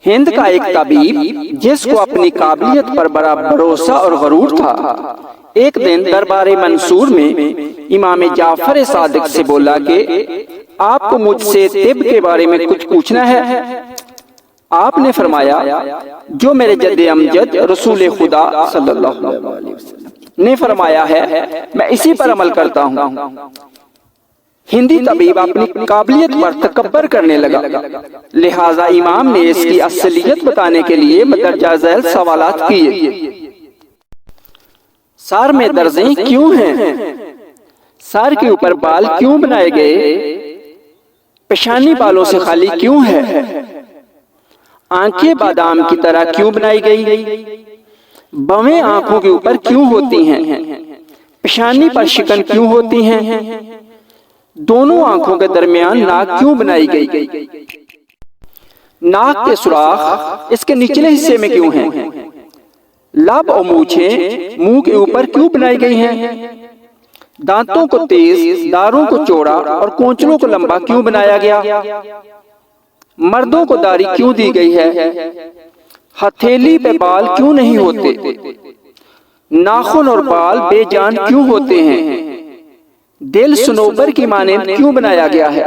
ہند کا ایک طبیب جس کو اپنی قابلیت پر بڑا بھروسہ اور غرور تھا، ایک دن دربار منصور میں امام جعفر صادق سے بولا کہ آپ کو مجھ سے طب کے بارے میں کچھ پوچھنا ہے۔ آپ نے فرمایا، جو میرے جد امجد رسول خدا صلی اللہ علیہ وسلم نے فرمایا ہے میں اسی پر عمل کرتا ہوں۔ ہندی طبیب اپنی قابلیت پر تکبر کرنے لگا، لہٰذا امام نے اس کی اصلیت بتانے کے لیے مندرجہ ذیل سوالات کیے۔ سر میں درزیں کیوں ہیں؟ سر کے اوپر بال کیوں بنائے گئے؟ پیشانی بالوں سے خالی کیوں ہے؟ آنکھیں بادام کی طرح کیوں بنائی گئی؟ بویں آنکھوں کے اوپر کیوں ہوتی ہیں؟ پیشانی پر شکن کیوں ہوتی ہیں؟ دونوں آنکھوں کے درمیان ناک کیوں بنائی گئی؟ ناک کے سوراخ اس کے نچلے حصے میں کیوں ہیں؟ لب اور مونچھیں منہ کے اوپر کیوں بنائی گئی ہیں؟ دانتوں کو تیز، داروں کو چوڑا اور کونچلوں کو لمبا کیوں بنایا گیا؟ مردوں کو داڑھی کیوں دی گئی ہے؟ ہتھیلی پہ بال کیوں نہیں ہوتے؟ ناخن اور بال بے جان کیوں ہوتے ہیں؟ دل صنوبر کی مانند کیوں بنایا گیا ہے؟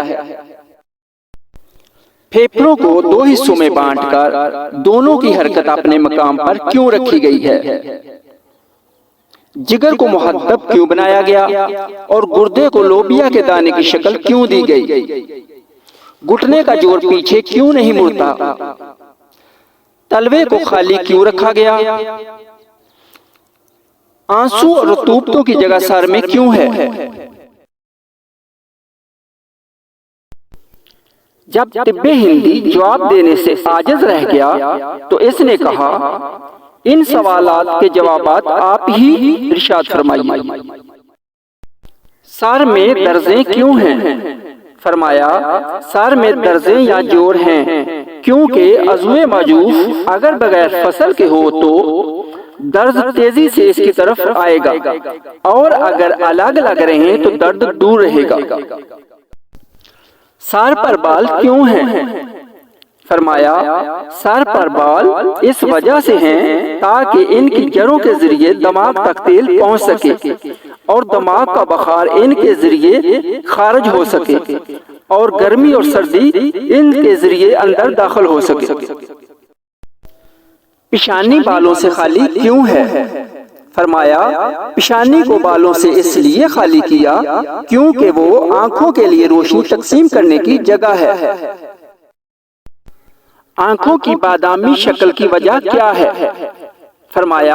پھیپھڑوں کو دو حصوں میں بانٹ کر دونوں کی حرکت اپنے مقام پر کیوں رکھی گئی ہے؟ جگر کو محدب کیوں بنایا گیا اور گردے کو لوبیا کے دانے کی شکل کیوں دی گئی؟ گھٹنے کا جوڑ پیچھے کیوں نہیں مڑتا؟ تلوے کو خالی کیوں رکھا گیا؟ آنسو اور رطوبتوں کی جگہ سر میں کیوں ہے؟ جب طب ہندی جواب دینے سے عاجز رہ گیا تو اس نے کہا، ان سوالات کے جوابات آپ ہی ارشاد فرمائیے۔ سر میں درزیں کیوں ہیں؟ فرمایا، سر میں درزیں یا جوڑ ہیں کیونکہ عضو مجوف اگر بغیر فصل کے ہو تو درد تیزی سے اس کی طرف آئے گا، اور اگر الگ الگ رہیں تو درد دور رہے گا۔ سر پر بال کیوں ہیں؟ فرمایا، سر پر بال اس وجہ سے ہیں تاکہ ان کی جڑوں کے ذریعے دماغ تک تیل پہنچ سکے اور دماغ کا بخار ان کے ذریعے خارج ہو سکے اور گرمی اور سردی ان کے ذریعے اندر داخل ہو سکے۔ پیشانی بالوں سے خالی کیوں ہے؟ فرمایا، پیشانی کو بالوں سے اس لیے خالی کیا کیونکہ وہ آنکھوں کے لیے روشنی تقسیم کرنے کی جگہ ہے۔ آنکھوں کی بادامی شکل کی وجہ کیا ہے؟ فرمایا،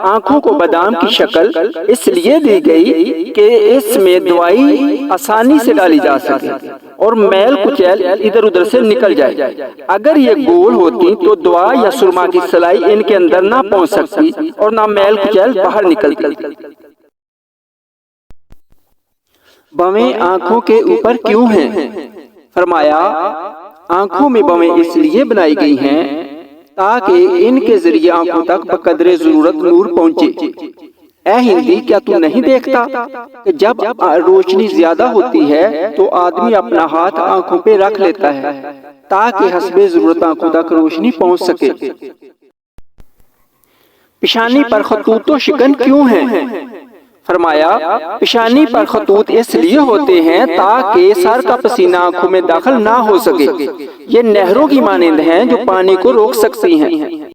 آنکھوں کو بادام کی شکل اس لیے دی گئی کہ اس میں دوائی آسانی سے ڈالی جا سکے اور میل کچیل ادھر ادھر سے نکل جائے۔ اگر یہ گول ہوتی تو دوا یا سرما کی سلائی ان کے اندر نہ پہنچ سکتی اور نہ میل کچیل باہر نکلتی۔ بویں آنکھوں کے اوپر کیوں ہیں؟ فرمایا، آنکھوں میں بویں اس لیے بنائی گئی ہیں تاکہ ان کے ذریعے آنکھوں تک بقدر ضرورت نور پہنچے۔ اے ہندی، کیا تو نہیں دیکھتا کہ جب روشنی زیادہ ہوتی ہے تو آدمی اپنا ہاتھ آنکھوں پہ رکھ لیتا ہے تاکہ حسب ضرورت آنکھوں تک روشنی پہنچ سکے۔ پیشانی پر خطوط و شکن کیوں ہیں؟ فرمایا، پیشانی پر خطوط اس لیے ہوتے ہیں تاکہ سر کا پسینہ آنکھوں میں داخل نہ ہو سکے۔ یہ نہروں کی مانند ہیں جو پانی کو روک سکتی ہیں۔